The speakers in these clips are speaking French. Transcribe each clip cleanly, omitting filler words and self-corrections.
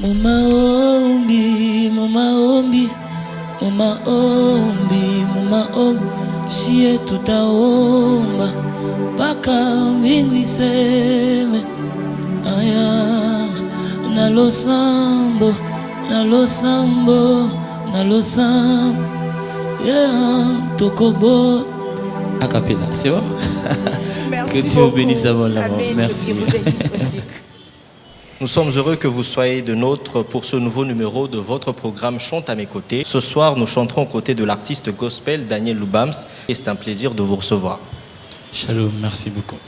Mumaombi, mumaombi, mumaombi, mumaombi, shie tutaomba mpaka mbingu iseme aya, nalosambo, nalosambo, nalosambo, yeah, tokobo. A cappella, c'est bon? Merci que Dieu beaucoup. bénisse avant la mort. Amen. Merci. Que Dieu vous bénisse aussi. Nous sommes heureux que vous soyez de nôtres pour ce nouveau numéro de votre programme Chante à mes côtés. Ce soir, nous chanterons aux côtés de l'artiste gospel Daniel Loubams et c'est un plaisir de vous recevoir. Shalom, merci beaucoup.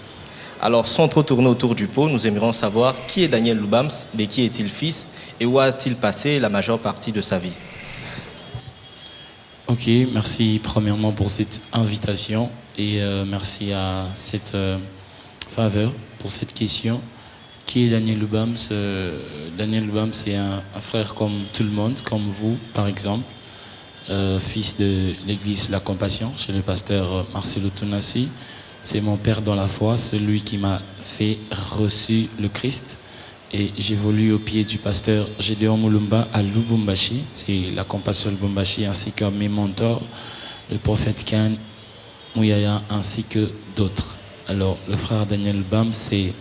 Alors, sans trop tourner autour du pot, nous aimerions savoir qui est Daniel Loubams, de qui est-il fils et où a-t-il passé la majeure partie de sa vie. Ok, merci premièrement pour cette invitation et merci à cette faveur pour cette question. Qui est Daniel Loubams? Daniel Loubams, c'est un frère comme tout le monde, comme vous par exemple, fils de l'église La Compassion chez le pasteur Marcelo Tounassi. C'est mon père dans la foi, celui qui m'a fait reçu le Christ. Et j'évolue au pied du pasteur Gédéon Moulumba à Lubumbashi, c'est La Compassion Lubumbashi, ainsi que mes mentors, le prophète Ken Mouyaya, ainsi que d'autres. Alors, le frère Daniel Loubams, c'est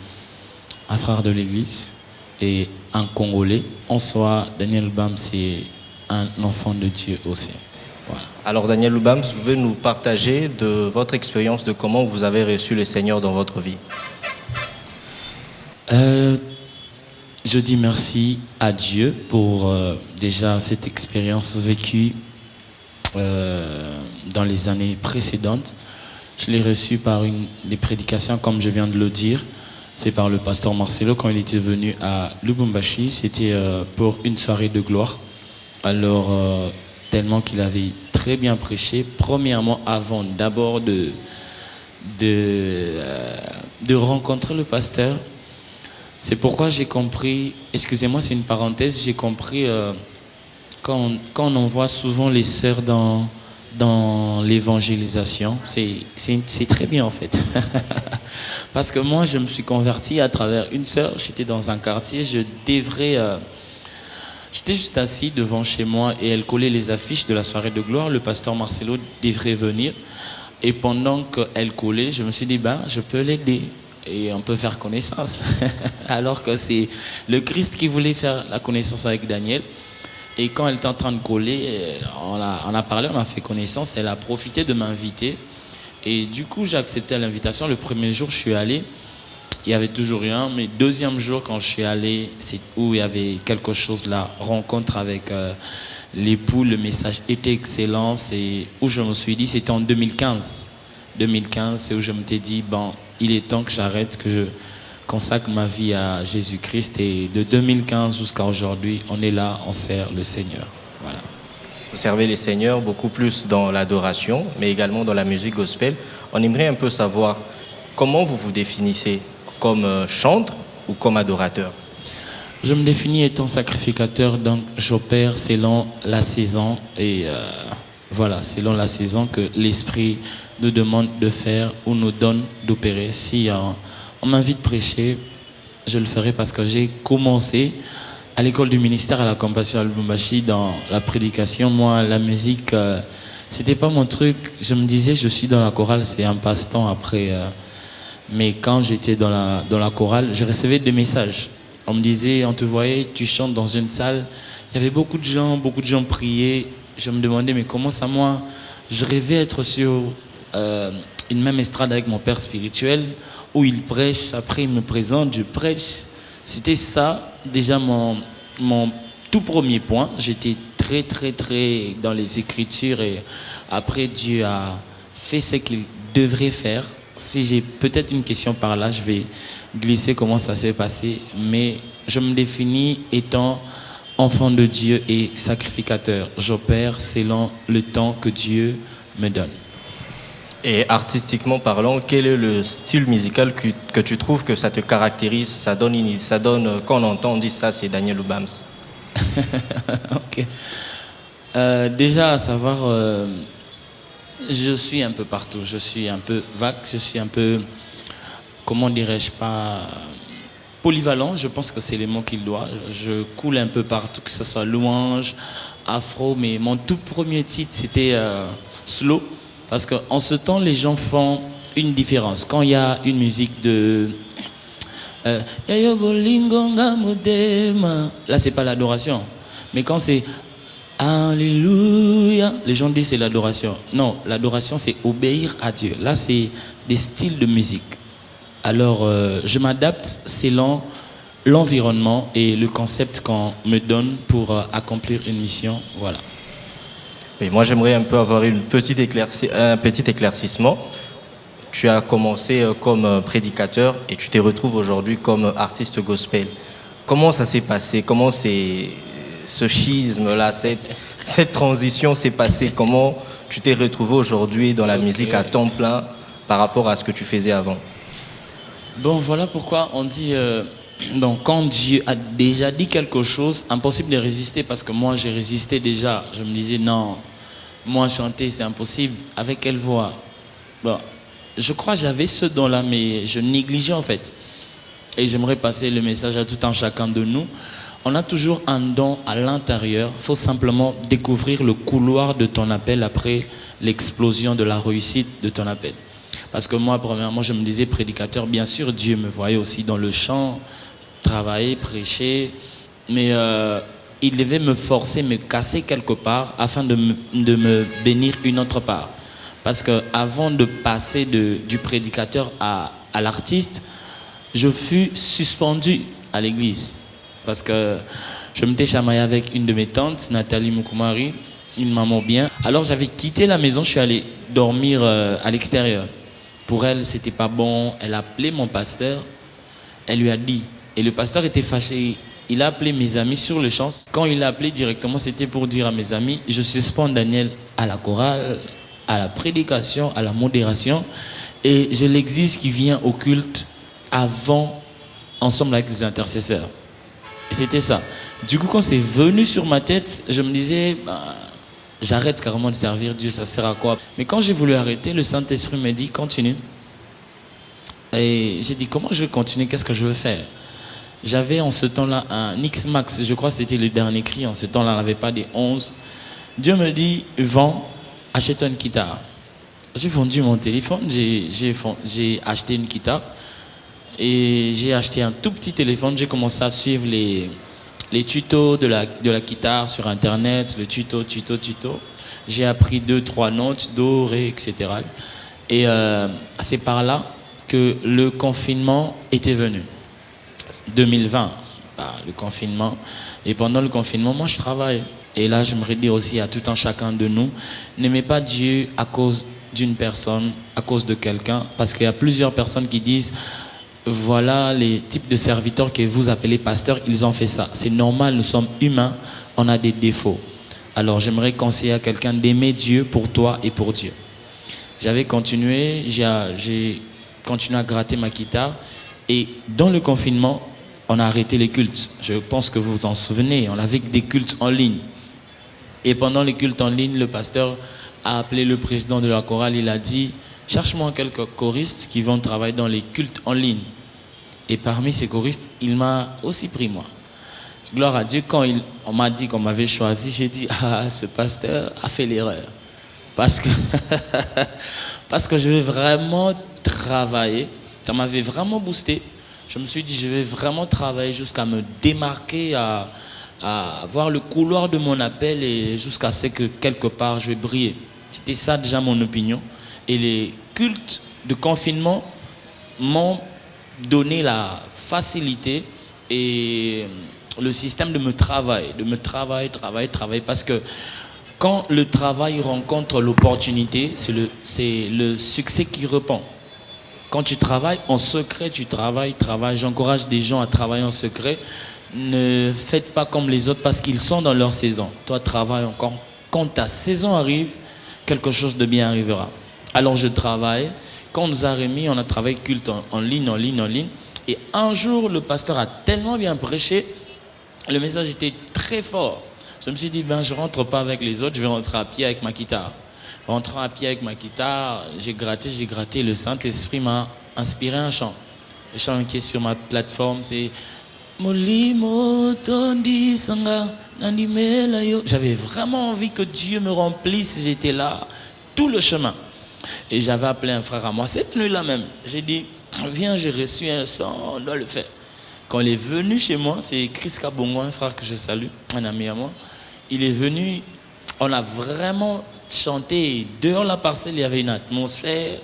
un frère de l'église et un Congolais. En soi, Daniel Loubams, c'est un enfant de Dieu aussi. Voilà. Alors, Daniel Loubams, vous pouvez nous partager de votre expérience de comment vous avez reçu le Seigneur dans votre vie? Je dis merci à Dieu pour déjà cette expérience vécue dans les années précédentes. Je l'ai reçu par des prédications, comme je viens de le dire. C'est par le pasteur Marcelo quand il était venu à Lubumbashi. C'était pour une soirée de gloire. Alors, tellement qu'il avait très bien prêché. Premièrement, avant d'abord de rencontrer le pasteur. C'est pourquoi j'ai compris, excusez-moi, c'est une parenthèse, j'ai compris quand on envoie souvent les sœurs dans l'évangélisation, c'est très bien en fait. Parce que moi, je me suis converti à travers une sœur, j'étais dans un quartier, j'étais juste assis devant chez moi et elle collait les affiches de la soirée de gloire, le pasteur Marcelo devrait venir. Et pendant qu'elle collait, je me suis dit, je peux l'aider. Et on peut faire connaissance. Alors que c'est le Christ qui voulait faire la connaissance avec Daniel. Et quand elle était en train de coller, on a parlé, on a fait connaissance. Elle a profité de m'inviter. Et du coup, j'ai accepté l'invitation. Le premier jour, je suis allé. Il n'y avait toujours rien. Mais deuxième jour, quand je suis allé, c'est où il y avait quelque chose là. Rencontre avec l'époux. Le message était excellent. C'est où je me suis dit, c'était en 2015. 2015, c'est où je me suis dit, il est temps que j'arrête, que je consacre ma vie à Jésus-Christ. Et de 2015 jusqu'à aujourd'hui, on est là, on sert le Seigneur. Voilà. Vous servez les Seigneurs beaucoup plus dans l'adoration, mais également dans la musique gospel. On aimerait un peu savoir comment vous vous définissez, comme chantre ou comme adorateur? Je me définis étant sacrificateur, donc j'opère selon la saison. Et voilà, selon la saison que l'Esprit nous demande de faire ou nous donne d'opérer. Si on m'invite à prêcher, je le ferai parce que j'ai commencé à l'école du ministère à La Compassion à Lubumbashi dans la prédication. Moi, la musique, c'était pas mon truc. Je me disais, je suis dans la chorale, c'est un passe-temps après. Mais quand j'étais dans la chorale, je recevais des messages. On me disait, on te voyait, tu chantes dans une salle. Il y avait beaucoup de gens priaient. Je me demandais, mais comment ça, moi, je rêvais être sur une même estrade avec mon père spirituel où il prêche, après il me présente, je prêche. C'était ça déjà mon tout premier point. J'étais très dans les Écritures et après Dieu a fait ce qu'il devrait faire. Si j'ai peut-être une question par là, je vais glisser comment ça s'est passé, mais je me définis étant enfant de Dieu et sacrificateur. J'opère selon le temps que Dieu me donne. Et artistiquement parlant, quel est le style musical que tu trouves que ça te caractérise, ça donne quand on entend, on dit ça, c'est Daniel Loubams? Ok. Déjà, à savoir, je suis un peu partout. Je suis un peu vague, je suis un peu, comment dirais-je pas, polyvalent, je pense que c'est les mots qu'il doit. Je coule un peu partout, que ce soit louange, afro, mais mon tout premier titre, c'était slow, parce qu'en ce temps, les gens font une différence. Quand il y a une musique de... Yayo bolingo nga modema, là, c'est pas l'adoration. Mais quand c'est Alléluia, les gens disent c'est l'adoration. Non, l'adoration, c'est obéir à Dieu. Là, c'est des styles de musique. Alors, je m'adapte selon l'environnement et le concept qu'on me donne pour accomplir une mission. Voilà. Oui, moi, j'aimerais un peu avoir un petit éclaircissement. Tu as commencé comme prédicateur et tu te retrouves aujourd'hui comme artiste gospel. Comment ça s'est passé? Comment ce schisme-là, cette transition s'est passée? Comment tu t'es retrouvé aujourd'hui dans la musique à temps plein par rapport à ce que tu faisais avant? Bon, voilà pourquoi on dit... donc, quand Dieu a déjà dit quelque chose, impossible de résister, parce que moi, j'ai résisté déjà. Je me disais, non, moi, chanter, c'est impossible. Avec quelle voix? Bon, je crois que j'avais ce don-là, mais je négligeais en fait. Et j'aimerais passer le message à tout un chacun de nous. On a toujours un don à l'intérieur. Il faut simplement découvrir le couloir de ton appel après l'explosion de la réussite de ton appel. Parce que moi, premièrement, je me disais prédicateur. Bien sûr, Dieu me voyait aussi dans le chant, travailler, prêcher. Mais il devait me forcer, me casser quelque part afin de me bénir une autre part. Parce qu'avant de passer du prédicateur à l'artiste, je fus suspendu à l'église. Parce que je m'étais chamaillé avec une de mes tantes, Nathalie Moukoumari, une maman bien. Alors j'avais quitté la maison, je suis allé dormir à l'extérieur. Pour elle, c'était pas bon. Elle a appelé mon pasteur, elle lui a dit. Et le pasteur était fâché. Il a appelé mes amis sur le champ. Quand il a appelé directement, c'était pour dire à mes amis, je suspends Daniel à la chorale, à la prédication, à la modération. Et je l'exige qu'il vienne au culte avant, ensemble avec les intercesseurs. Et c'était ça. Du coup, quand c'est venu sur ma tête, je me disais, j'arrête carrément de servir Dieu, ça sert à quoi? Mais quand j'ai voulu arrêter, le Saint-Esprit m'a dit, continue. Et j'ai dit, comment je vais continuer? Qu'est-ce que je veux faire? J'avais en ce temps-là un X-Max, je crois que c'était le dernier cri. En ce temps-là, on n'avait pas des 11. Dieu me dit, vends, achète une guitare. J'ai vendu mon téléphone, j'ai acheté une guitare. Et j'ai acheté un tout petit téléphone. J'ai commencé à suivre les tutos de la guitare sur Internet, le tuto. J'ai appris 2-3 notes, do, ré, etc. Et c'est par là que le confinement était venu. 2020, le confinement. Et pendant le confinement, moi, je travaille. Et là, j'aimerais dire aussi à tout un chacun de nous, n'aimez pas Dieu à cause d'une personne, à cause de quelqu'un. Parce qu'il y a plusieurs personnes qui disent... Voilà les types de serviteurs que vous appelez pasteurs, ils ont fait ça. C'est normal, nous sommes humains, on a des défauts. Alors j'aimerais conseiller à quelqu'un d'aimer Dieu pour toi et pour Dieu. J'avais continué, j'ai continué à gratter ma guitare. Et dans le confinement, on a arrêté les cultes. Je pense que vous vous en souvenez, on avait des cultes en ligne. Et pendant les cultes en ligne, le pasteur a appelé le président de la chorale, il a dit... Cherche-moi quelques choristes qui vont travailler dans les cultes en ligne. Et parmi ces choristes, il m'a aussi pris moi. Gloire à Dieu, quand on m'a dit qu'on m'avait choisi, j'ai dit, ce pasteur a fait l'erreur. Parce que je vais vraiment travailler. Ça m'avait vraiment boosté. Je me suis dit, je vais vraiment travailler jusqu'à me démarquer, à voir le couloir de mon appel et jusqu'à ce que quelque part je vais briller. C'était ça déjà mon opinion. Et les cultes de confinement m'ont donné la facilité et le système de me travailler, parce que quand le travail rencontre l'opportunité, c'est le succès qui répond. Quand tu travailles en secret, tu travailles. J'encourage des gens à travailler en secret. Ne faites pas comme les autres parce qu'ils sont dans leur saison. Toi, travaille encore. Quand ta saison arrive, quelque chose de bien arrivera. Alors je travaille. Quand on nous a remis, on a travaillé culte en ligne. Et un jour, le pasteur a tellement bien prêché, le message était très fort. Je me suis dit, je ne rentre pas avec les autres, je vais rentrer à pied avec ma guitare. Rentrant à pied avec ma guitare, j'ai gratté, le Saint-Esprit m'a inspiré un chant. Le chant qui est sur ma plateforme, c'est Molimo Tondi Sanga Nandimela Yo. J'avais vraiment envie que Dieu me remplisse. J'étais là tout le chemin. Et j'avais appelé un frère à moi cette nuit-là même. J'ai dit, viens, j'ai reçu un chant, on doit le faire. Quand il est venu chez moi, c'est Chris Kabongo, un frère que je salue, un ami à moi. Il est venu, on a vraiment chanté. Dehors la parcelle, il y avait une atmosphère.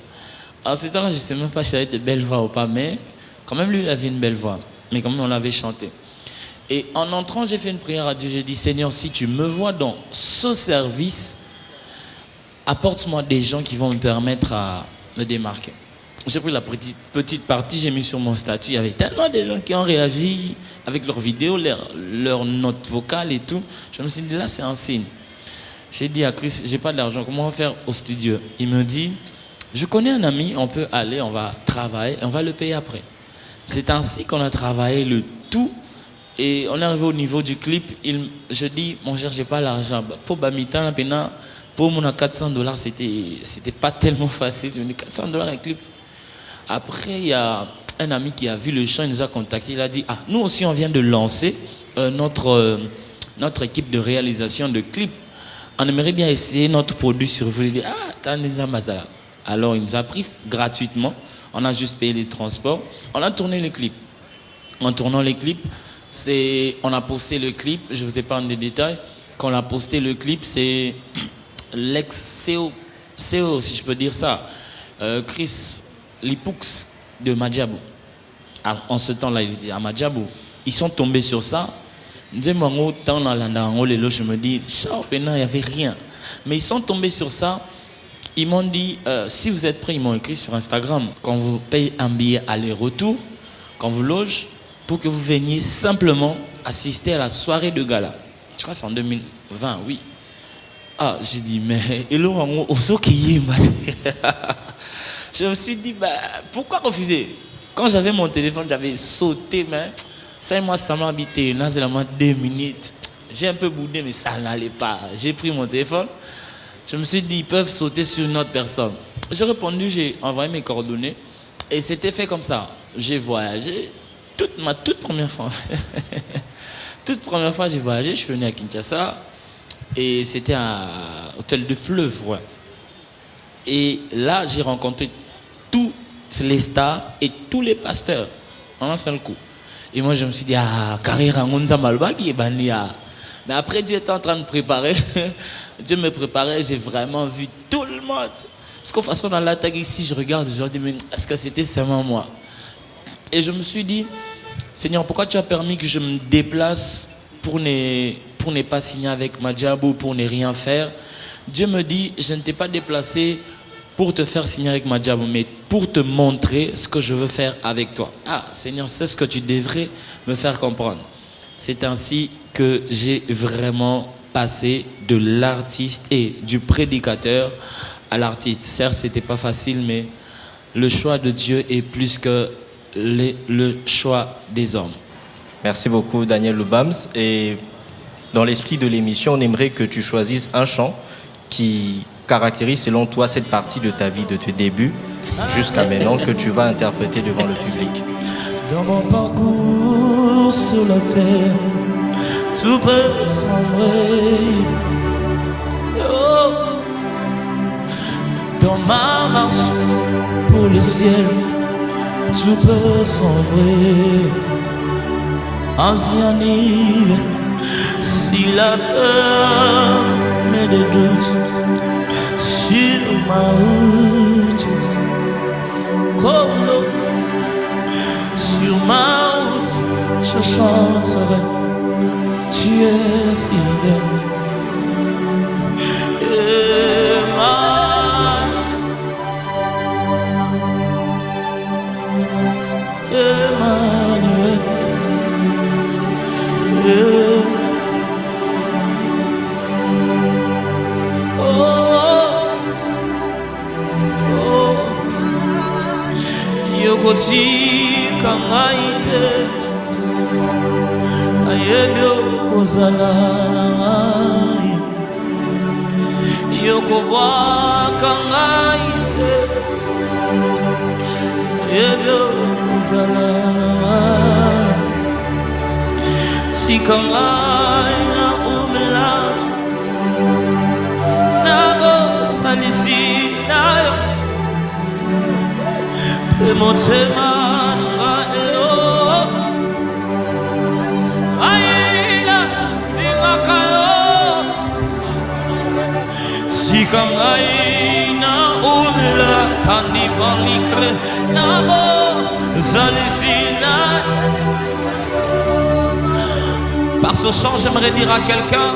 En ce temps-là, je ne sais même pas si j'avais de belles voix ou pas, mais quand même, lui, il avait une belle voix. Mais quand même, on l'avait chanté. Et en entrant, j'ai fait une prière à Dieu. J'ai dit, Seigneur, si tu me vois dans ce service, apporte-moi des gens qui vont me permettre à me démarquer. J'ai pris la petite partie, j'ai mis sur mon statut. Il y avait tellement de gens qui ont réagi avec leurs vidéos, leurs notes vocales et tout. Je me suis dit, là, c'est un signe. J'ai dit à Chris, j'ai pas d'argent, comment on va faire au studio? Il me dit, je connais un ami, on peut aller, on va travailler, on va le payer après. C'est ainsi qu'on a travaillé le tout. Et on est arrivé au niveau du clip. Je dis, mon cher, j'ai pas l'argent. Pour Bamitan, pour mon $400, c'était pas tellement facile. Je me dis, $400 un clip. Après, il y a un ami qui a vu le chant, il nous a contacté. Il a dit, ah, nous aussi, on vient de lancer notre équipe de réalisation de clips. On aimerait bien essayer notre produit sur vous. Il dit, ah, Tanisa Mazala. Alors, il nous a pris gratuitement. On a juste payé les transports. On a tourné les clips. En tournant les clips, on a posté le clip. Je ne vous ai pas des détails. Quand on a posté le clip, c'est l'ex-CEO, si je peux dire ça, Chris Lipoux de Madjabou. En ce temps-là, il était à Madjabou. Ils sont tombés sur ça. Je me dis, il n'y avait rien. Mais ils sont tombés sur ça. Ils m'ont dit, si vous êtes prêts, ils m'ont écrit sur Instagram, quand vous payez un billet aller-retour, quand vous logez, pour que vous veniez simplement assister à la soirée de gala. Je crois que c'est en 2020, oui. Ah, j'ai dit, mais je me suis dit, bah, pourquoi refuser? Quand j'avais mon téléphone, j'avais sauté, mais ça et moi, ça m'a habité. Là, c'est la moins 2 minutes. J'ai un peu boudé, mais ça n'allait pas. J'ai pris mon téléphone. Je me suis dit, ils peuvent sauter sur une autre personne. J'ai répondu, j'ai envoyé mes coordonnées. Et c'était fait comme ça. J'ai voyagé. Ma toute première fois. Toute première fois, j'ai voyagé. Je suis venu à Kinshasa. Et c'était à Hôtel de Fleuve, ouais. Et là, j'ai rencontré toutes les stars et tous les pasteurs en un seul coup. Et moi, je me suis dit, ah, carrière en Ngonza Malbagi, mais après, Dieu était en train de préparer. Dieu me préparait, j'ai vraiment vu tout le monde. Parce qu'en façon, dans l'attaque ici, je regarde, je me dis, mais est-ce que c'était seulement moi? Et je me suis dit, Seigneur, pourquoi tu as permis que je me déplace pour ne pas signer avec Madjabou, pour ne rien faire? Dieu me dit, je ne t'ai pas déplacé pour te faire signer avec Madjabou, mais pour te montrer ce que je veux faire avec toi. Ah, Seigneur, c'est ce que tu devrais me faire comprendre. C'est ainsi que j'ai vraiment passé de l'artiste et du prédicateur à l'artiste. Certes, ce n'était pas facile, mais le choix de Dieu est plus que le choix des hommes. Merci beaucoup, Daniel Loubams. Et dans l'esprit de l'émission, on aimerait que tu choisisses un chant qui caractérise selon toi cette partie de ta vie, de tes débuts jusqu'à maintenant, que tu vas interpréter devant le public. Dans mon parcours sur la terre, tout peut sombrer. Oh. Dans ma marche pour le ciel, tout peut sombrer. Ancien hiver, si la peur met des doutes sur ma route, comme l'eau sur ma route, je chanterai, tu es fidèle. Emmanuel, Yokoti kangaite ayebyo kozala na ngai yokobwa kangaite ayebyo kozala tika ngai na umela na bosalisi na yo mpe motema na ngai elongo aina lingaka yo tika ngai na umela kandi valikre na bosalisi na yo. Par ce chant, j'aimerais dire à quelqu'un,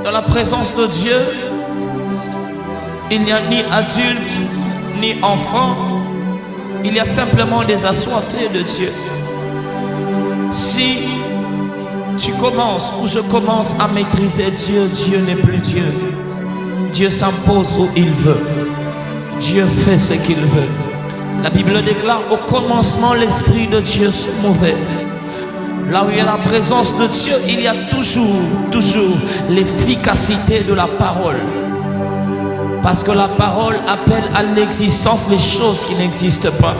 dans la présence de Dieu, il n'y a ni adulte, ni enfant, il y a simplement des assoiffés de Dieu. Si tu commences ou je commence à maîtriser Dieu, Dieu n'est plus Dieu. Dieu s'impose où il veut. Dieu fait ce qu'il veut. La Bible déclare, au commencement, l'Esprit de Dieu se mouvait. Là où il y a la présence de Dieu, il y a toujours l'efficacité de la parole. Parce que la parole appelle à l'existence les choses qui n'existent pas.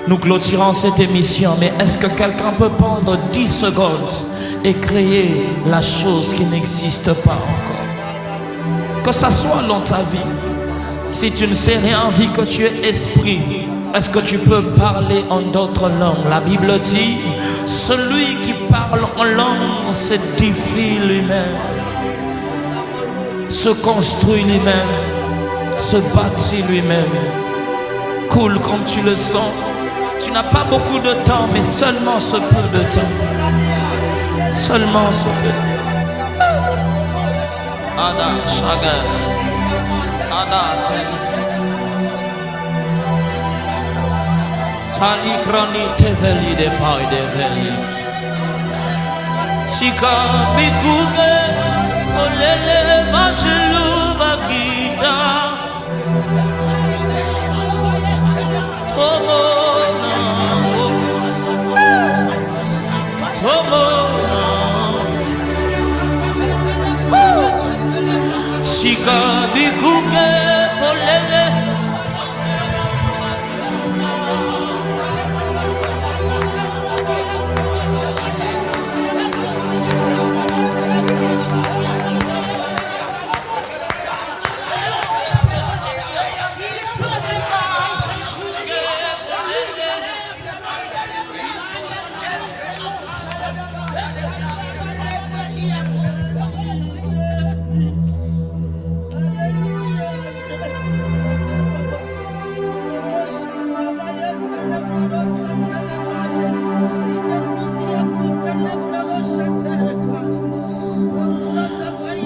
Nous clôturons cette émission, mais est-ce que quelqu'un peut prendre 10 secondes et créer la chose qui n'existe pas encore? Que ça soit dans ta vie. Si tu ne sais rien, vu que tu es esprit, est-ce que tu peux parler en d'autres langues? La Bible dit, celui qui parle en langue s'édifie lui-même, se construit lui-même, se bâtit lui-même, coule comme tu le sens. Tu n'as pas beaucoup de temps, mais seulement ce peu de temps. Seulement ce peu. Ada Shagan, Ada Fel. Tali krani teveli de pai de veli. Tika bikuke olele mashelu bakita. Omona, omona. Tika bikuke olele.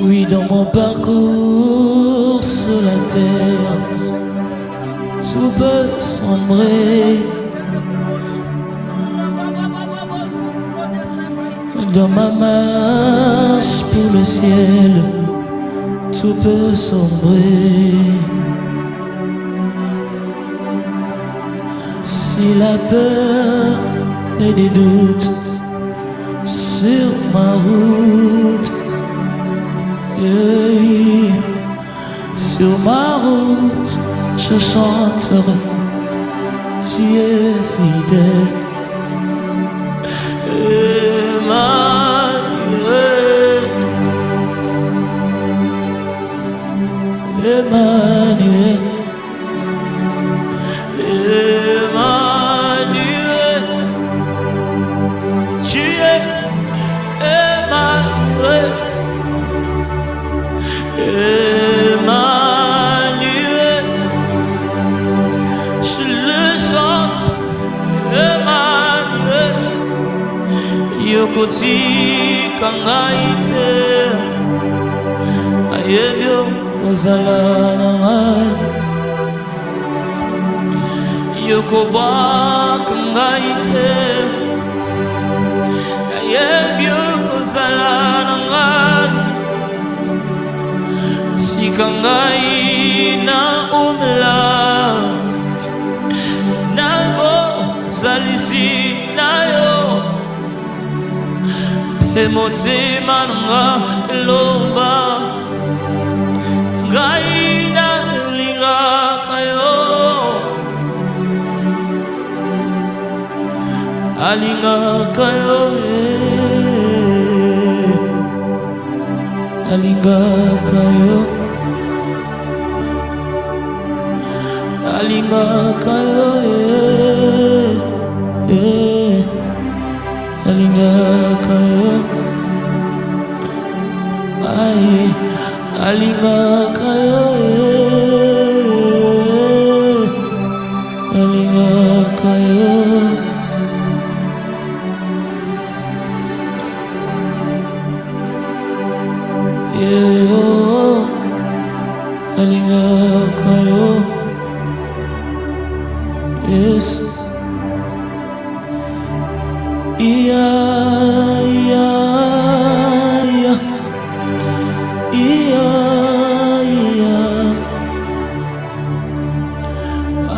Oui, dans mon parcours sur la terre, tout peut sombrer. Dans ma marche pour le ciel, tout peut sombrer. Si la peur et des doutes sur ma route, sur ma route, je chanterai, tu es fidèle. Emmanuel, Emmanuel, Emmanuel, tu es Emmanuel. Emmanuel, je le chante, Emmanuel, Yokoti Kangaite, Ayebyo Ozalana, Yokoba Kangaite, Ayebyo Ozalana. Sikangai na umla na bo salisi na yo pe motema nga lomba ngai na linga kayo nalingaka yo nalingaka yo nalingaka yo nalingaka yo ai nalingaka yo nalingaka yo nalingaka yo yes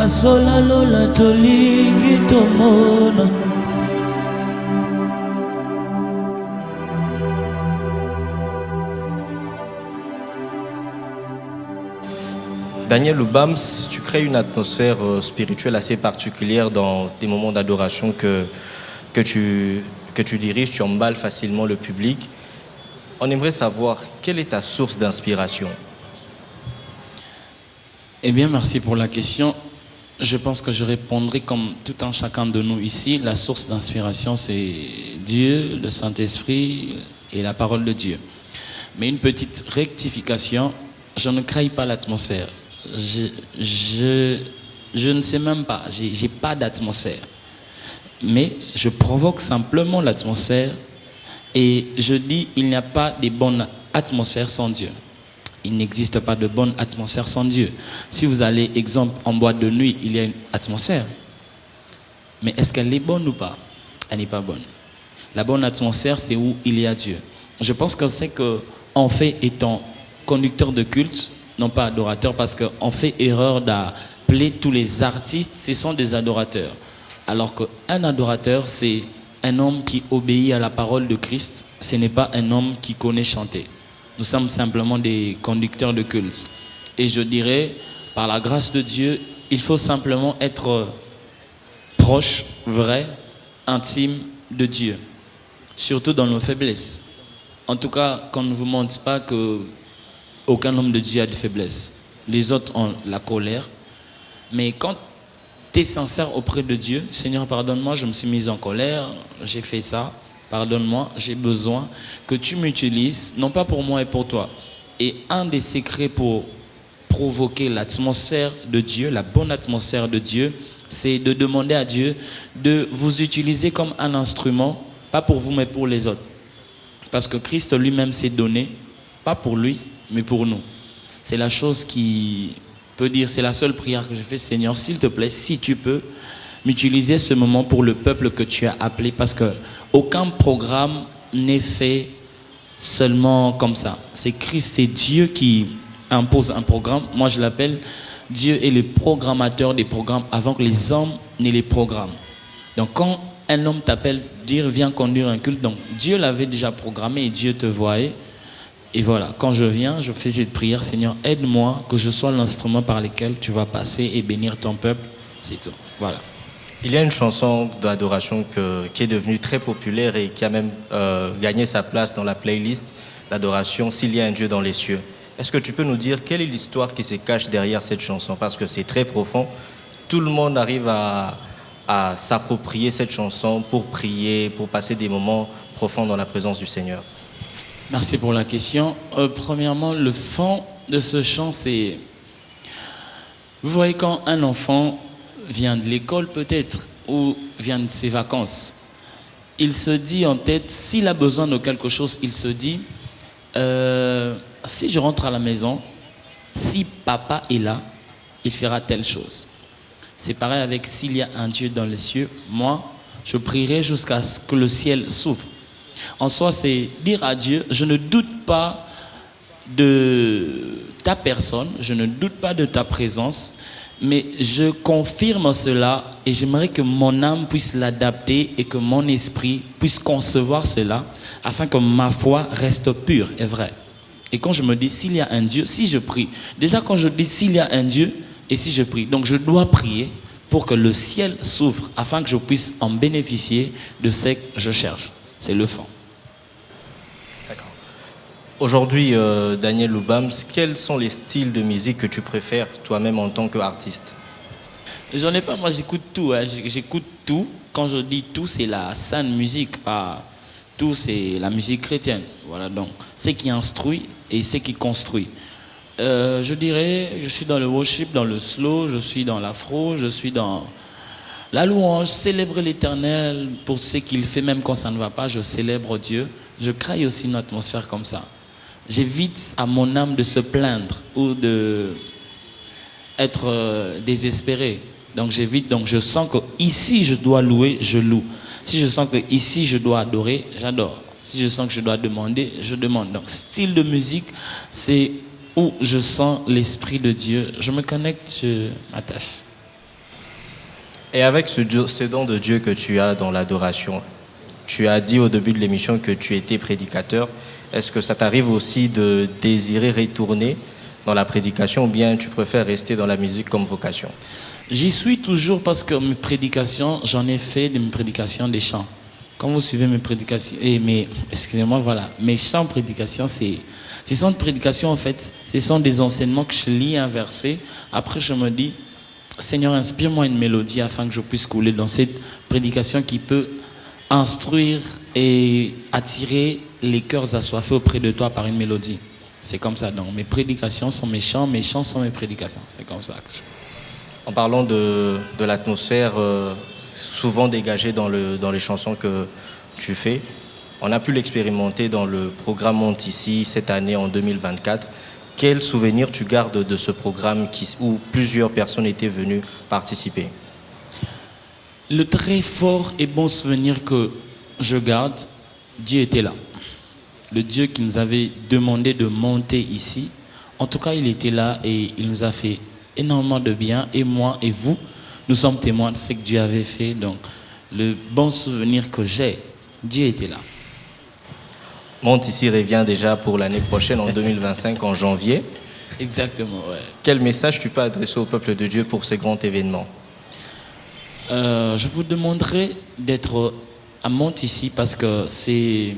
asola lola tolingi tomona Daniel Loubams, tu crées une atmosphère spirituelle assez particulière dans des moments d'adoration que tu diriges, tu emballes facilement le public. On aimerait savoir quelle est ta source d'inspiration. Eh bien, merci pour la question. Je pense que je répondrai comme tout un chacun de nous ici. La source d'inspiration, c'est Dieu, le Saint-Esprit et la parole de Dieu. Mais une petite rectification, je ne crée pas l'atmosphère. Je ne sais même pas, j'ai pas d'atmosphère. Mais je provoque simplement l'atmosphère et je dis il n'y a pas de bonne atmosphère sans Dieu. Il n'existe pas de bonne atmosphère sans Dieu. Si vous allez, exemple, en boîte de nuit, il y a une atmosphère. Mais est-ce qu'elle est bonne ou pas? Elle n'est pas bonne. La bonne atmosphère, c'est où il y a Dieu. Je pense que c'est qu'en fait, étant conducteur de culte, non pas adorateur, parce qu'on fait erreur d'appeler tous les artistes, ce sont des adorateurs. Alors qu'un adorateur, c'est un homme qui obéit à la parole de Christ. Ce n'est pas un homme qui connaît chanter. Nous sommes simplement des conducteurs de culte. Et je dirais, par la grâce de Dieu, il faut simplement être proche, vrai, intime de Dieu. Surtout dans nos faiblesses. En tout cas, qu'on ne vous montre pas qu'aucun homme de Dieu a de faiblesses. Les autres ont la colère. Mais quand tu es sincère auprès de Dieu, Seigneur, pardonne-moi, je me suis mis en colère, j'ai fait ça. Pardonne-moi, j'ai besoin que tu m'utilises, non pas pour moi et pour toi. Et un des secrets pour provoquer l'atmosphère de Dieu, la bonne atmosphère de Dieu, c'est de demander à Dieu de vous utiliser comme un instrument, pas pour vous mais pour les autres. Parce que Christ lui-même s'est donné, pas pour lui, mais pour nous. C'est la chose qui peut dire, c'est la seule prière que je fais, Seigneur, s'il te plaît, si tu peux, m'utiliser ce moment pour le peuple que tu as appelé, parce que aucun programme n'est fait seulement comme ça. C'est Christ et Dieu qui impose un programme. Moi, je l'appelle Dieu est le programmateur des programmes avant que les hommes n'aient les programmes. Donc, quand un homme t'appelle, dire viens conduire un culte, donc Dieu l'avait déjà programmé et Dieu te voyait. Et voilà, quand je viens, je fais cette prière, Seigneur, aide-moi que je sois l'instrument par lequel tu vas passer et bénir ton peuple. C'est tout. Voilà. Il y a une chanson d'adoration qui est devenue très populaire et qui a même gagné sa place dans la playlist d'adoration, S'il y a un Dieu dans les cieux. Est-ce que tu peux nous dire quelle est l'histoire qui se cache derrière cette chanson? Parce que c'est très profond. Tout le monde arrive à s'approprier cette chanson pour prier, pour passer des moments profonds dans la présence du Seigneur. Merci pour la question. Premièrement, le fond de ce chant, c'est... Vous voyez, quand un enfant vient de l'école peut-être, ou vient de ses vacances, il se dit en tête, s'il a besoin de quelque chose, il se dit, si je rentre à la maison, si papa est là, il fera telle chose. C'est pareil avec s'il y a un Dieu dans les cieux, moi, je prierai jusqu'à ce que le ciel s'ouvre. En soi, c'est dire à Dieu, je ne doute pas de ta personne, je ne doute pas de ta présence, mais je confirme cela et j'aimerais que mon âme puisse l'adapter et que mon esprit puisse concevoir cela afin que ma foi reste pure et vraie. Et quand je me dis s'il y a un Dieu, si je prie, déjà quand je dis s'il y a un Dieu et si je prie, donc je dois prier pour que le ciel s'ouvre afin que je puisse en bénéficier de ce que je cherche. C'est le fond. D'accord. Aujourd'hui, Daniel Loubams, quels sont les styles de musique que tu préfères toi-même en tant qu'artiste? J'en ai pas, moi j'écoute tout, hein. J'écoute tout. Quand je dis tout, c'est la sainte musique, pas tout, c'est la musique chrétienne. Voilà, donc c'est qui instruit et c'est qui construit. Je dirais, je suis dans le worship, dans le slow, je suis dans l'afro, je suis dans la louange, célébrer l'Éternel pour ce qu'il fait, même quand ça ne va pas, je célèbre Dieu. Je crée aussi une atmosphère comme ça. J'évite à mon âme de se plaindre ou de être désespéré. Donc j'évite, donc je sens que ici je dois louer, je loue. Si je sens que ici je dois adorer, j'adore. Si je sens que je dois demander, je demande. Donc style de musique, c'est où je sens l'Esprit de Dieu. Je me connecte, je m'attache. Et avec ce don de Dieu que tu as dans l'adoration, tu as dit au début de l'émission que tu étais prédicateur. Est-ce que ça t'arrive aussi de désirer retourner dans la prédication ou bien tu préfères rester dans la musique comme vocation? J'y suis toujours parce que mes prédications, j'en ai fait de mes prédications des chants. Quand vous suivez mes prédications, excusez-moi, voilà, mes chants prédications, ce sont des prédications en fait, ce sont des enseignements que je lis un verset. Après, je me dis, Seigneur, inspire-moi une mélodie afin que je puisse couler dans cette prédication qui peut instruire et attirer les cœurs assoiffés auprès de toi par une mélodie. C'est comme ça. Donc, mes prédications sont mes chants sont mes prédications. C'est comme ça. En parlant de l'atmosphère souvent dégagée dans les chansons que tu fais, on a pu l'expérimenter dans le programme Montici cette année en 2024. Quel souvenir tu gardes de ce programme où plusieurs personnes étaient venues participer? Le très fort et bon souvenir que je garde, Dieu était là. Le Dieu qui nous avait demandé de monter ici, en tout cas il était là et il nous a fait énormément de bien. Et moi et vous, nous sommes témoins de ce que Dieu avait fait. Donc le bon souvenir que j'ai, Dieu était là. Montici revient déjà pour l'année prochaine, en 2025, en janvier. Exactement, ouais. Quel message tu peux adresser au peuple de Dieu pour ce grand événement? Je vous demanderai d'être à Montici parce que c'est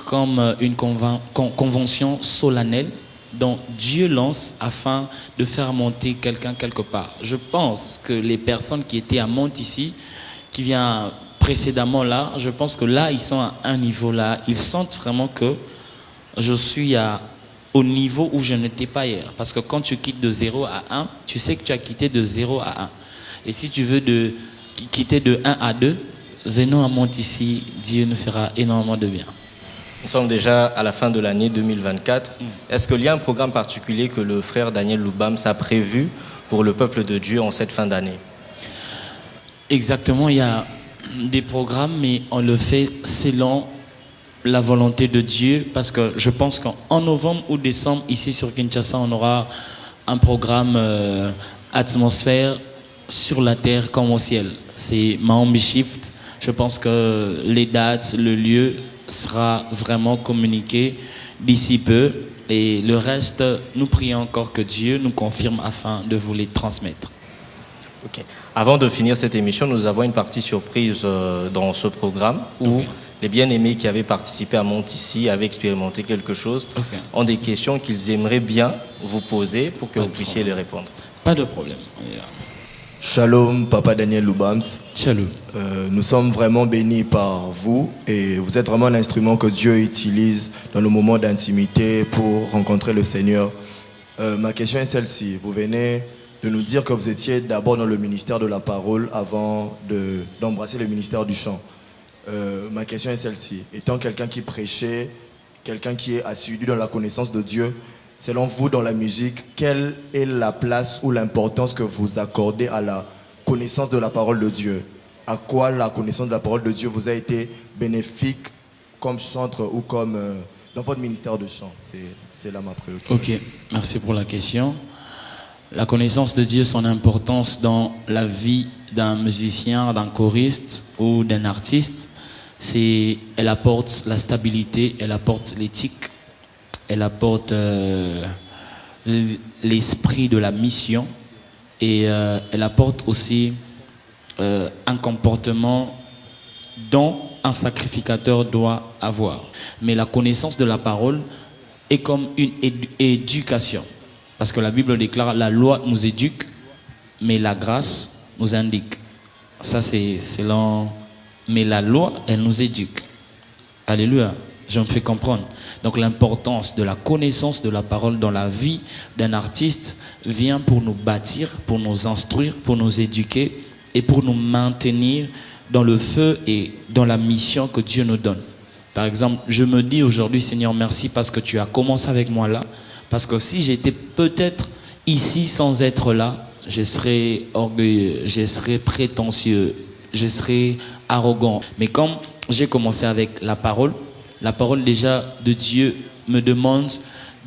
comme une convention solennelle dont Dieu lance afin de faire monter quelqu'un quelque part. Je pense que les personnes qui étaient à Montici, qui viennent précédemment là, je pense que là, ils sont à un niveau là. Ils sentent vraiment que je suis au niveau où je n'étais pas hier. Parce que quand tu quittes de 0 à 1, tu sais que tu as quitté de 0 à 1. Et si tu veux quitter de 1 à 2, venons à Montici, Dieu nous fera énormément de bien. Nous sommes déjà à la fin de l'année 2024. Est-ce qu'il y a un programme particulier que le frère Daniel Loubams a prévu pour le peuple de Dieu en cette fin d'année? Exactement, il y a des programmes, mais on le fait selon la volonté de Dieu, parce que je pense qu'en novembre ou décembre, ici sur Kinshasa, on aura un programme atmosphère sur la terre comme au ciel. C'est Mahombi Shift. Je pense que les dates, le lieu sera vraiment communiqué d'ici peu. Et le reste, nous prions encore que Dieu nous confirme afin de vous les transmettre. Ok. Avant de finir cette émission, nous avons une partie surprise dans ce programme où les bien-aimés qui avaient participé à Montici avaient expérimenté quelque chose, ont des questions qu'ils aimeraient bien vous poser pour que vous puissiez les répondre. Pas de problème. Shalom, Papa Daniel Loubams. Shalom. Nous sommes vraiment bénis par vous et vous êtes vraiment l'instrument que Dieu utilise dans nos moments d'intimité pour rencontrer le Seigneur. Ma question est celle-ci. Vous venez de nous dire que vous étiez d'abord dans le ministère de la parole avant d'embrasser le ministère du chant. Ma question est celle-ci. Étant quelqu'un qui prêchait, quelqu'un qui est assidu dans la connaissance de Dieu, selon vous, dans la musique, quelle est la place ou l'importance que vous accordez à la connaissance de la parole de Dieu? À quoi la connaissance de la parole de Dieu vous a été bénéfique comme chantre ou comme dans votre ministère de chant? C'est là ma préoccupation. Ok, merci pour la question. La connaissance de Dieu, son importance dans la vie d'un musicien, d'un choriste ou d'un artiste, elle apporte la stabilité, elle apporte l'éthique, elle apporte l'esprit de la mission Et elle apporte aussi un comportement dont un sacrificateur doit avoir. Mais la connaissance de la parole est comme une éducation. Parce que la Bible déclare, la loi nous éduque, mais la grâce nous indique. Ça, c'est selon... Mais la loi, elle nous éduque. Alléluia. Je me fais comprendre. Donc l'importance de la connaissance de la parole dans la vie d'un artiste vient pour nous bâtir, pour nous instruire, pour nous éduquer et pour nous maintenir dans le feu et dans la mission que Dieu nous donne. Par exemple, je me dis aujourd'hui, Seigneur, merci parce que tu as commencé avec moi là. Parce que si j'étais peut-être ici sans être là, je serais orgueilleux, je serais prétentieux, je serais arrogant. Mais comme j'ai commencé avec la parole déjà de Dieu me demande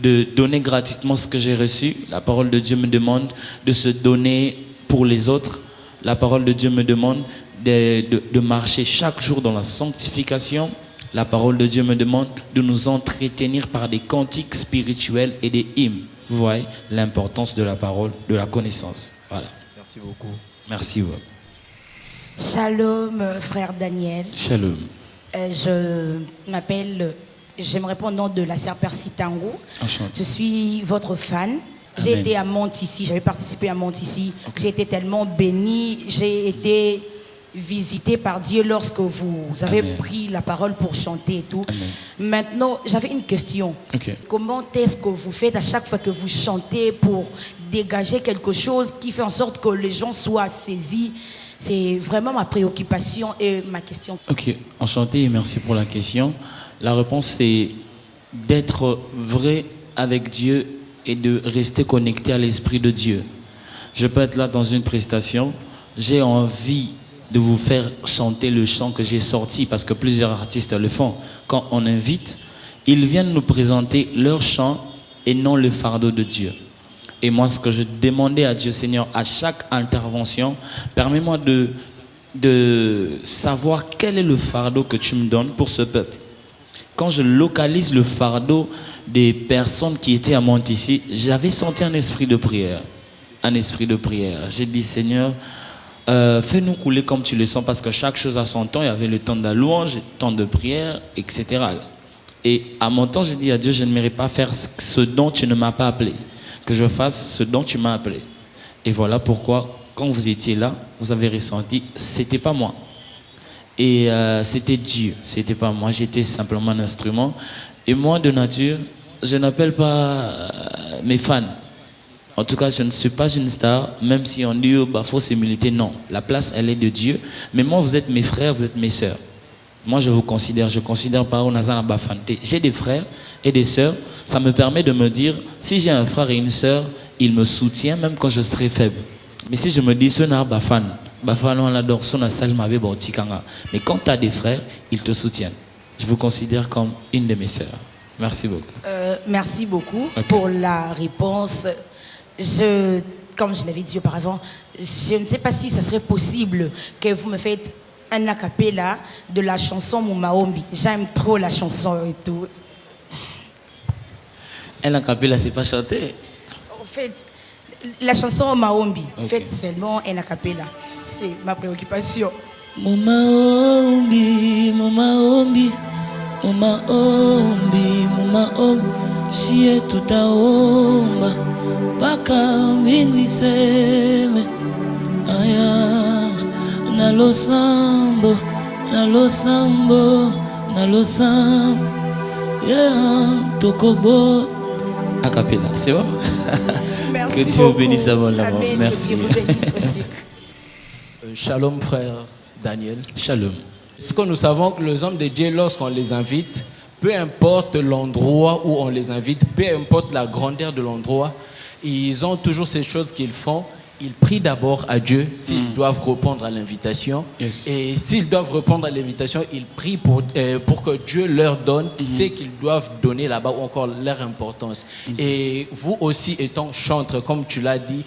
de donner gratuitement ce que j'ai reçu. La parole de Dieu me demande de se donner pour les autres. La parole de Dieu me demande de marcher chaque jour dans la sanctification. La parole de Dieu me demande de nous entretenir par des cantiques spirituels et des hymnes. Vous voyez l'importance de la parole, de la connaissance. Voilà. Merci beaucoup. Merci. Ouais. Shalom, frère Daniel. Shalom. J'aimerais répondre au nom de la sœur Percy Tango. Enchanté. Je suis votre fan. J'ai Amen. été à Montici, j'avais participé à Montici. Okay. J'ai été tellement bénie, j'ai été visitée par Dieu lorsque vous avez Amen. pris la parole pour chanter et tout. Amen. Maintenant, j'avais une question. Ok. Comment est-ce que vous faites à chaque fois que vous chantez pour dégager quelque chose qui fait en sorte que les gens soient saisis? C'est vraiment ma préoccupation et ma question. Ok, enchanté et merci pour la question. La réponse c'est d'être vrai avec Dieu et de rester connecté à l'Esprit de Dieu. Je peux être là dans une prestation, j'ai envie de vous faire chanter le chant que j'ai sorti parce que plusieurs artistes le font. Quand on invite, ils viennent nous présenter leur chant et non le fardeau de Dieu. Et moi, ce que je demandais à Dieu, Seigneur, à chaque intervention, permets-moi de savoir quel est le fardeau que tu me donnes pour ce peuple. Quand je localise le fardeau des personnes qui étaient à Montici, j'avais senti un esprit de prière. Un esprit de prière. J'ai dit, Seigneur, fais-nous couler comme tu le sens, parce que chaque chose a son temps. Il y avait le temps de la louange, le temps de prière, etc. Et à mon temps, j'ai dit à Dieu, je ne mérite pas faire ce dont tu ne m'as pas appelé. Que je fasse ce dont tu m'as appelé. Et voilà pourquoi, quand vous étiez là, vous avez ressenti, c'était pas moi. Et c'était Dieu, c'était pas moi, j'étais simplement un instrument. Et moi, de nature, je n'appelle pas mes fans. En tout cas, je ne suis pas une star, même si on dit, bah, faut s'humilité, non. La place, elle est de Dieu. Mais moi, vous êtes mes frères, vous êtes mes sœurs. Moi, je considère pas au Nazana Bafante. J'ai des frères et des sœurs. Ça me permet de me dire, si j'ai un frère et une sœur, il me soutient même quand je serai faible. Mais si je me dis, ce n'est pas fan, on l'adore, mais quand tu as des frères, ils te soutiennent. Je vous considère comme une de mes sœurs. Merci beaucoup. Merci beaucoup Okay. pour la réponse. Comme je l'avais dit auparavant, je ne sais pas si ça serait possible que vous me faites un a cappella de la chanson Moumaombi. J'aime trop la chanson et tout. Un a cappella, c'est pas chanter. En fait, la chanson Maombi, Ok. faites seulement un a cappella. C'est ma préoccupation. Mumaombi, mumaombi, mumaombi, mumaombi, shie tutaomba, paka mbingu iseme, aya, nalosambo, nalosambo, nalosambo, yeah, tokobo. A cappella, c'est bon? Merci Que Dieu beaucoup. bénisse avant la mort. Amen, Merci. que Dieu vous bénisse aussi. Shalom frère Daniel. Shalom. Ce que nous savons que les hommes de Dieu, lorsqu'on les invite, peu importe l'endroit où on les invite, peu importe la grandeur de l'endroit, ils ont toujours ces choses qu'ils font. Ils prient d'abord à Dieu s'ils doivent répondre à l'invitation. Yes. Et s'ils doivent répondre à l'invitation, ils prient pour que Dieu leur donne ce qu'ils doivent donner là-bas ou encore leur importance. Et vous aussi étant chanteur, comme tu l'as dit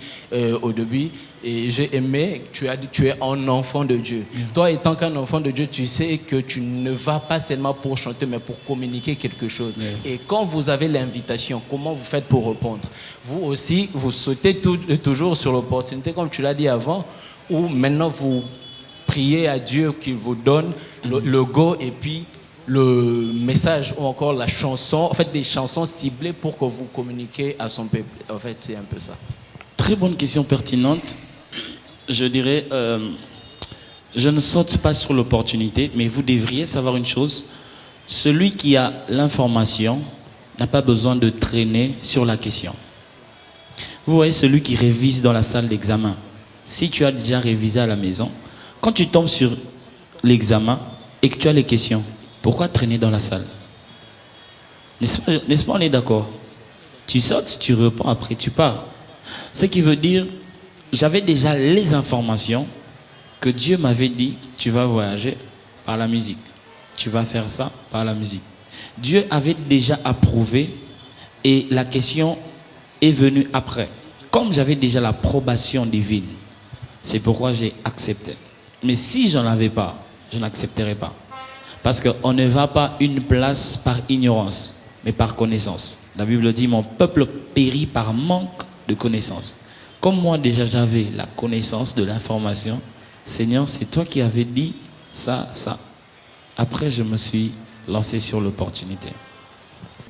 au début, Et j'ai aimé, tu as dit que tu es un enfant de Dieu. Toi, étant qu'un enfant de Dieu, tu sais que tu ne vas pas seulement pour chanter, mais pour communiquer quelque chose. Et quand vous avez l'invitation, comment vous faites pour répondre? Vous aussi, vous sautez toujours sur l'opportunité, comme tu l'as dit avant, ou maintenant vous priez à Dieu qu'il vous donne le go et puis le message ou encore la chanson, en fait des chansons ciblées pour que vous communiquiez à son peuple. En fait, c'est un peu ça. Très bonne question pertinente. Je dirais, je ne saute pas sur l'opportunité, mais vous devriez savoir une chose. Celui qui a l'information n'a pas besoin de traîner sur la question. Vous voyez celui qui révise dans la salle d'examen. Si tu as déjà révisé à la maison, quand tu tombes sur l'examen et que tu as les questions, pourquoi traîner dans la salle? N'est-ce pas, on est d'accord? Tu sautes, tu réponds, après tu pars. Ce qui veut dire, j'avais déjà les informations que Dieu m'avait dit, tu vas voyager par la musique. Tu vas faire ça par la musique. Dieu avait déjà approuvé et la question est venue après. Comme j'avais déjà l'approbation divine, c'est pourquoi j'ai accepté. Mais si je n'en avais pas, je n'accepterais pas. Parce qu'on ne va pas une place par ignorance, mais par connaissance. La Bible dit, mon peuple périt par manque de connaissance. Comme moi déjà j'avais la connaissance de l'information, Seigneur, c'est toi qui avais dit ça, ça. Après, je me suis lancé sur l'opportunité.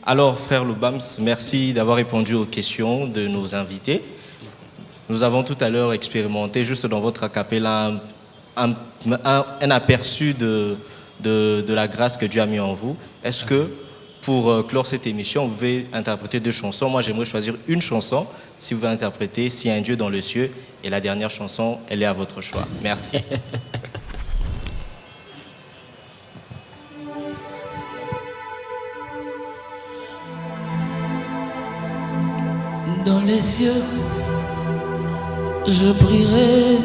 Alors, frère Loubams, merci d'avoir répondu aux questions de nos invités. Nous avons tout à l'heure expérimenté, juste dans votre a cappella, un aperçu de la grâce que Dieu a mis en vous. Est-ce que, pour clore cette émission, vous pouvez interpréter 2 chansons? Moi, j'aimerais choisir une chanson, si vous voulez interpréter « S'il y a un Dieu dans le cieux ». Et la dernière chanson, elle est à votre choix. Merci. Dans les cieux, je prierai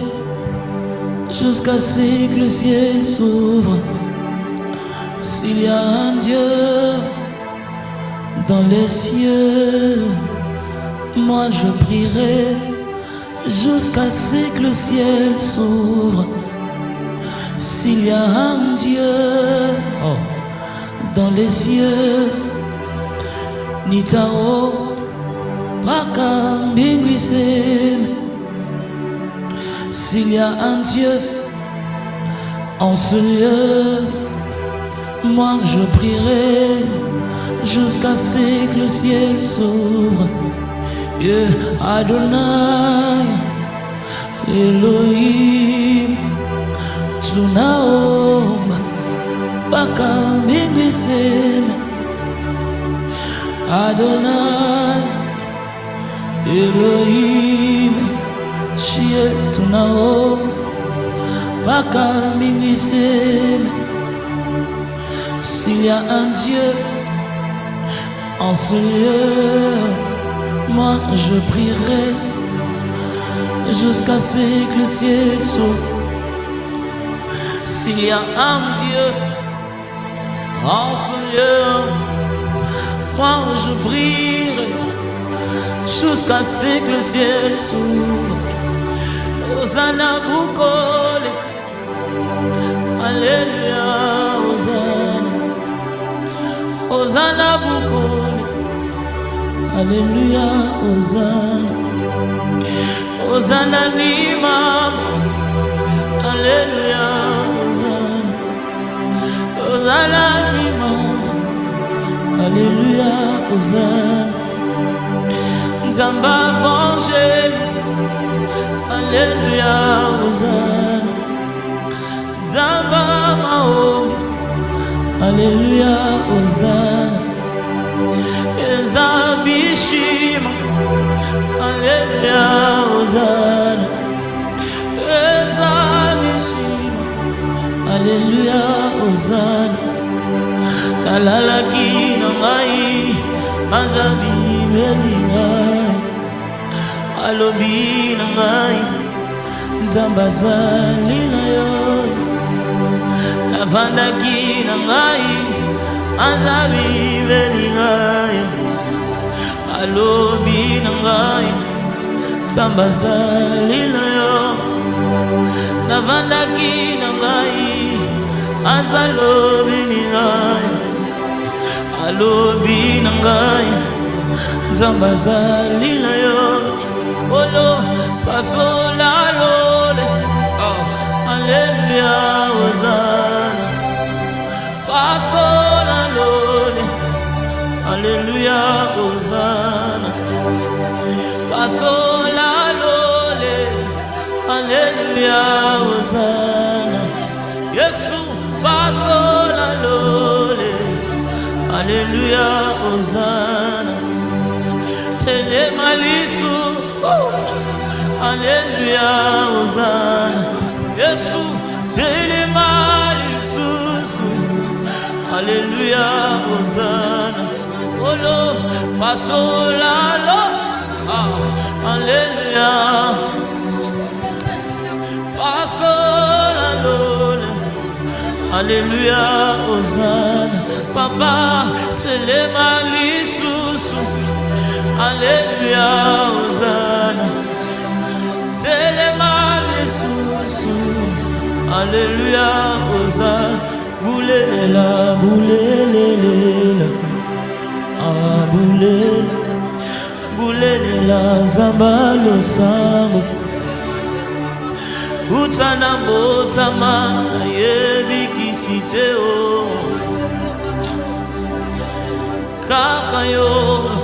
jusqu'à ce que le ciel s'ouvre. S'il y a un Dieu dans les cieux, moi je prierai jusqu'à ce que le ciel s'ouvre. S'il y a un Dieu dans les cieux, Nitao Baka Mbingwisem. S'il y a un Dieu en ce lieu, moi je prierai jusqu'à ce que le ciel s'ouvre. Yeah, Adonai, Elohim, Tunaom, Baka Mbingwisem. Adonai, Elohim, Shie Tunao, Baka Mbingwisem. S'il y a un Dieu en ce lieu, moi je prierai jusqu'à ce que le ciel s'ouvre. S'il y a un Dieu en ce lieu, moi je prierai jusqu'à ce que le ciel s'ouvre. Hosanna Bukole, Alléluia, Hosanna. Hosanna Bukole, Alléluia, Hosanna. Hosanna Nimam, Alléluia, Hosanna. Hosanna Nimam, Alléluia, Hosanna. Nzamba Bangel, Alléluia, Hosanna. Nzamba Mahomi, Alléluia, Hosanna. Ezabishima, Alléluia, Hosanna. Ezabishima, Alléluia, Hosanna. Nalalaki na ngai, azabi belingai. Alobi na ngai, nzamba azali na yo. Navandaki na ngai, azabi belingai. Alobi na ngai, Zambazali na yo navandaki na ngai azalobi ni ngai alobi na ngai Zambazali na yo olo pasola lole Alléluia Hosanna pasola lole Alléluia Hosanna pasola lole Alléluia Hosanna Yesu pasola lole Alléluia Hosanna telemalisu Alléluia Hosanna Yesu telemalisu Alléluia Hosanna olo pasola lo Alléluia pasola lole Alléluia Hosanna papa telemalisu Alléluia Hosanna telemalisu Alléluia Hosanna boulela boulela ah boulela zambalo sambo utana botama yebikisiteo kaka yo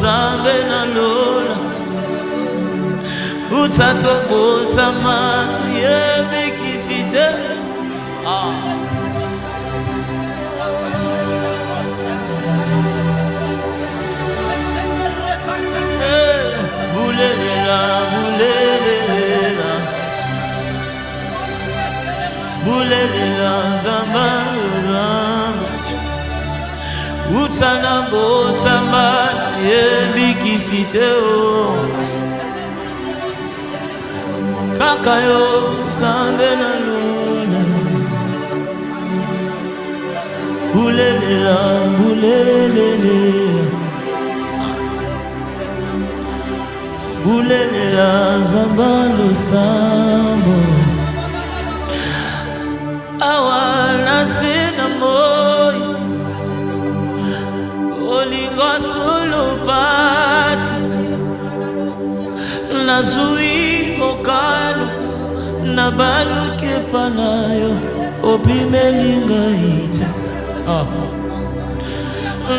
zambe na lola utato botama yebikisiteo boulela zamba utana botama yebikisiteo kaka yo zambe na luna boulela boulela zamba lusambo awana sina moyo olingo solo pasi nazui okalo na baluke panayo opimelinga ita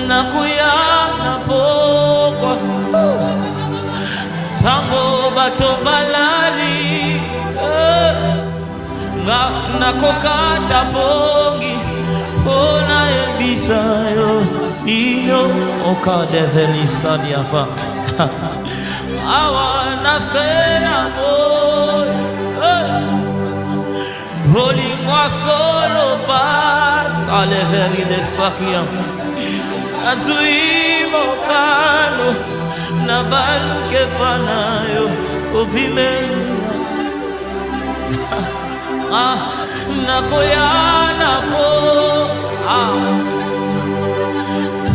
nakuya napokwa sango bato balali nakokata pongi pona ebisayo ino okadevelisa diafa awana sena moyo bolingwa solo pas aleveri de sakia azui mokano na baluke panayo opime nakoyana po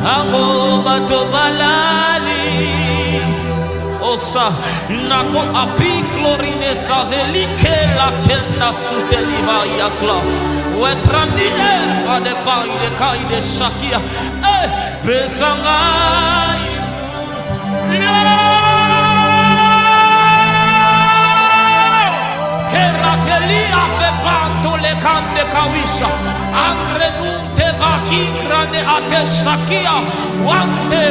tango bato balali osa nako api chlorine savelike la penda suteliva yakla wetrandile ade pai de kai de shakia besanga Kelia fe panto le kande kawisha andre nunte vakikrane ate shakia wante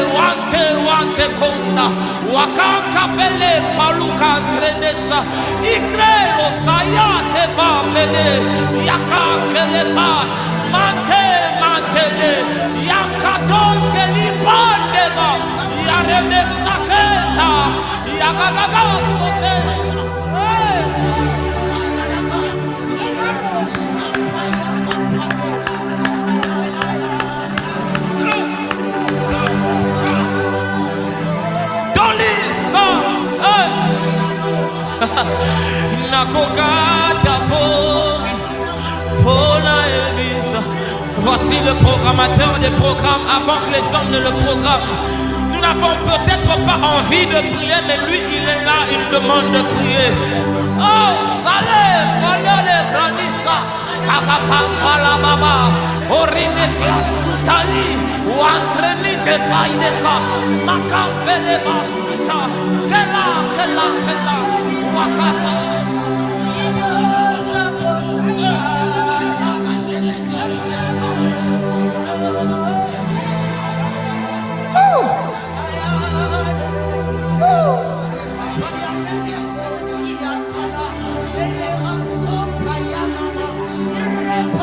konda wakaka pele paluka andrenesa ikrelo sayate va pele yakakele pa mantele yakadonge li pandega yaremesa keta yakagaga sote Voici le programmateur des programmes avant que les hommes ne le programment. Nous n'avons peut-être pas envie de prier, mais lui, il est là, il demande de prier. Oh, salé, valale, granissa, kakapala baba, orine tiasutali, ou entraîné de faïdeka, makampele basuta, kela, wakata.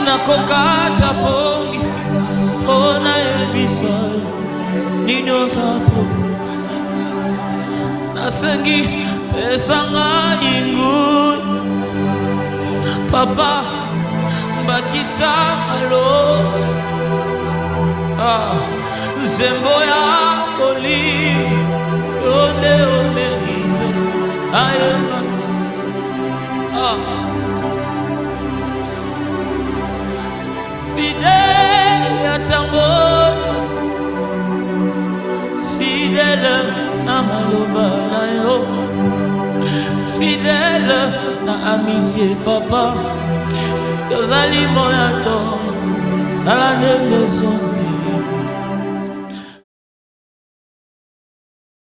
Nakokata pongi ona ebisa nino sapo nasengi pesanga ingu papa bakisa alo zemboya oli one ite ayema fidèle à ta voix, fidèle à maloba na yo, fidèle à amitié papa, yozali moya to, à la négation.